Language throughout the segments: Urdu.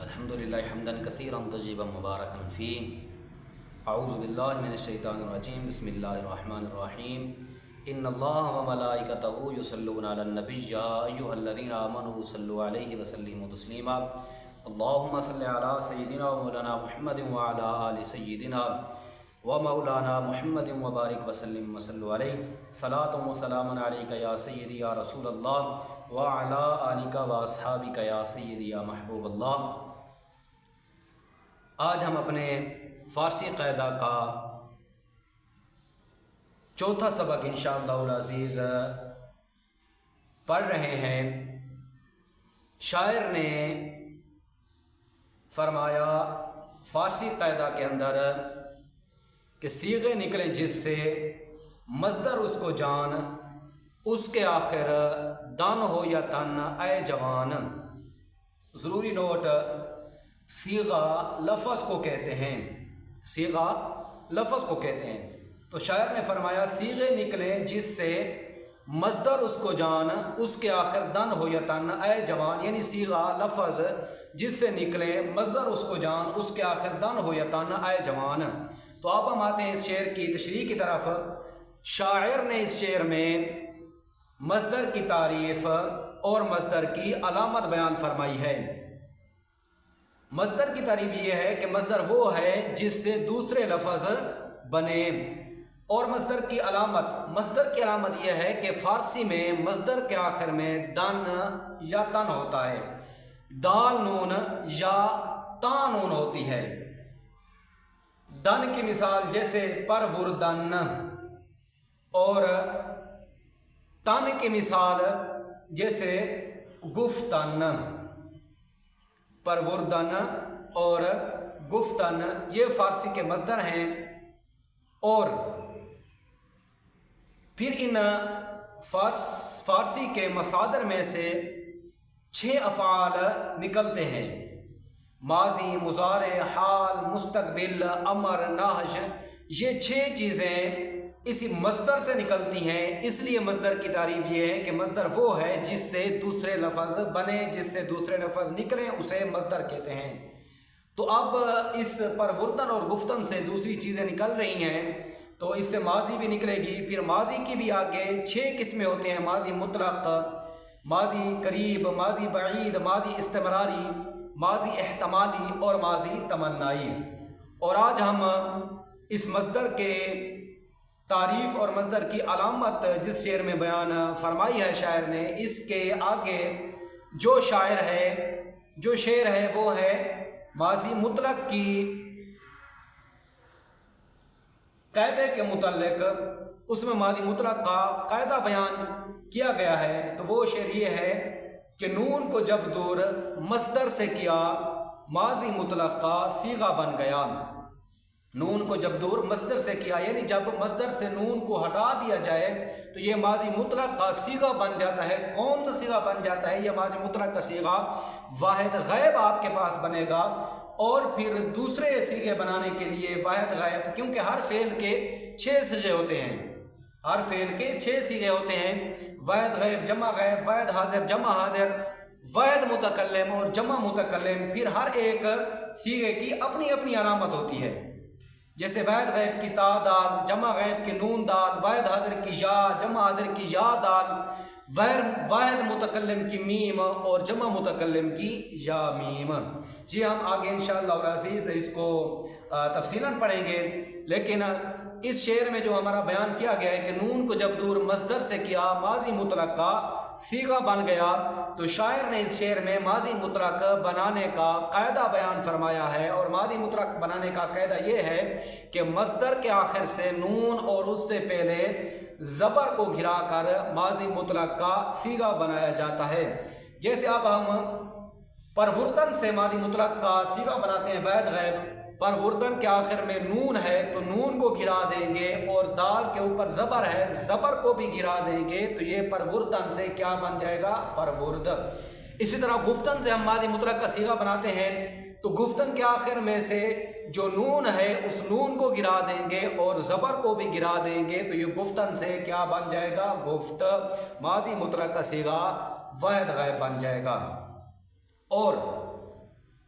الحمدللہ حمدا کثیرا طیبا مبارکا فیہ اعوذ باللہ من الشیطان الرجیم بسم اللہ الرحمن الرحیم ان اللہ وملائکتہ یصلون علی النبی یا ایھا الذین آمنوا صلوا علیہ وسلموا تسلیما اللہم صل علی سیدنا و مولانا محمد وعلی آل سیدنا و مولانا محمد وبارک وسلم وصلوا علیہ صلاۃ و سلام علیک یا سیدی یا رسول اللہ وعلی آلک و اصحابک یا سیدی یا محبوب اللہ۔ آج ہم اپنے فارسی قاعدہ کا چوتھا سبق انشاءاللہ العزیز پڑھ رہے ہیں۔ شاعر نے فرمایا فارسی قاعدہ کے اندر کہ صیغے نکلے جس سے مصدر اس کو جان، اس کے آخر دن ہو یا تن اے جوان۔ ضروری نوٹ، صیغہ لفظ کو کہتے ہیں، صیغہ لفظ کو کہتے ہیں۔ تو شاعر نے فرمایا صیغے نکلے جس سے مصدر اس کو جان، اس کے آخر دن ہو یا تن اے جوان، یعنی صیغہ لفظ جس سے نکلے مصدر اس کو جان، اس کے آخر دن ہو یا تن اے جوان۔ تو اب ہم آتے ہیں اس شعر کی تشریح کی طرف۔ شاعر نے اس شعر میں مصدر کی تعریف اور مصدر کی علامت بیان فرمائی ہے۔ مصدر کی تعریف یہ ہے کہ مصدر وہ ہے جس سے دوسرے لفظ بنے، اور مصدر کی علامت یہ ہے کہ فارسی میں مصدر کے آخر میں دن یا تن ہوتا ہے، دال نون یا تا نون ہوتی ہے۔ دن کی مثال جیسے پروردن، اور تن کی مثال جیسے گفتن۔ پروردن اور گفتن یہ فارسی کے مصدر ہیں، اور پھر ان فارسی کے مصادر میں سے 6 افعال نکلتے ہیں: ماضی، مضارع، حال، مستقبل، امر، نہج۔ یہ 6 چیزیں اسی مصدر سے نکلتی ہیں، اس لیے مصدر کی تعریف یہ ہے کہ مصدر وہ ہے جس سے دوسرے لفظ بنے، جس سے دوسرے لفظ نکلیں، اسے مصدر کہتے ہیں۔ تو اب اس پروردن اور گفتن سے دوسری چیزیں نکل رہی ہیں، تو اس سے ماضی بھی نکلے گی۔ پھر ماضی کی بھی آگے 6 قسمیں ہوتے ہیں: ماضی مطلق، ماضی قریب، ماضی بعید، ماضی استمراری، ماضی احتمالی اور ماضی تمنائی۔ اور آج ہم اس مصدر کے تعریف اور مصدر کی علامت جس شعر میں بیان فرمائی ہے شاعر نے، اس کے آگے جو شعر ہے وہ ہے ماضی مطلق کی قاعدے کے متعلق۔ اس میں ماضی مطلق کا قاعدہ بیان کیا گیا ہے۔ تو وہ شعر یہ ہے کہ نون کو جب دور مصدر سے کیا، ماضی مطلق کا صیغہ بن گیا۔ نون کو جب دور مصدر سے کیا، یعنی جب مصدر سے نون کو ہٹا دیا جائے تو یہ ماضی مطلق کا صیغہ بن جاتا ہے۔ کون سا صیغہ بن جاتا ہے؟ یہ ماضی مطلق کا صیغہ واحد غائب آپ کے پاس بنے گا، اور پھر دوسرے صیغے بنانے کے لیے واحد غائب، کیونکہ ہر فعل کے 6 صیغے ہوتے ہیں، ہر فعل کے 6 صیغے ہوتے ہیں: واحد غائب، جمع غائب، واحد حاضر، جمع حاضر، واحد متکلم اور جمع متکلم۔ پھر ہر ایک صیغے کی اپنی اپنی علامت ہوتی ہے، جیسے واحد غائب کی تا دال، جمع غائب کی نون دال، واحد حاضر کی یا، جمع حاضر کی یا دال، واحد متکلم کی میم اور جمع متکلم کی یا میم۔ جی ہم آگے انشاءاللہ العزیز اس کو تفصیلاً پڑھیں گے، لیکن اس شعر میں جو ہمارا بیان کیا گیا ہے کہ نون کو جب دور مصدر سے کیا، ماضی مطلق کا صیغہ بن گیا، تو شاعر نے اس شعر میں ماضی مطلق بنانے کا قاعدہ بیان فرمایا ہے۔ اور ماضی مطلق بنانے کا قاعدہ یہ ہے کہ مصدر کے آخر سے نون اور اس سے پہلے زبر کو گھرا کر ماضی مطلق کا صیغہ بنایا جاتا ہے۔ جیسے اب ہم پروردن سے ماضی مطلق کا صیغہ بناتے ہیں واحد غائب۔ پروردن کے آخر میں نون ہے تو نون کو گرا دیں گے، اور دال کے اوپر زبر ہے، زبر کو بھی گرا دیں گے، تو یہ پروردن سے کیا بن جائے گا؟ پرورد۔ اسی طرح گفتن سے ہم ماضی مطلق کا صیغہ بناتے ہیں، تو گفتن کے آخر میں سے جو نون ہے اس نون کو گرا دیں گے اور زبر کو بھی گرا دیں گے، تو یہ گفتن سے کیا بن جائے گا؟ گفت۔ ماضی مطلق کا صیغہ واحد غائب بن جائے گا۔ اور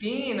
3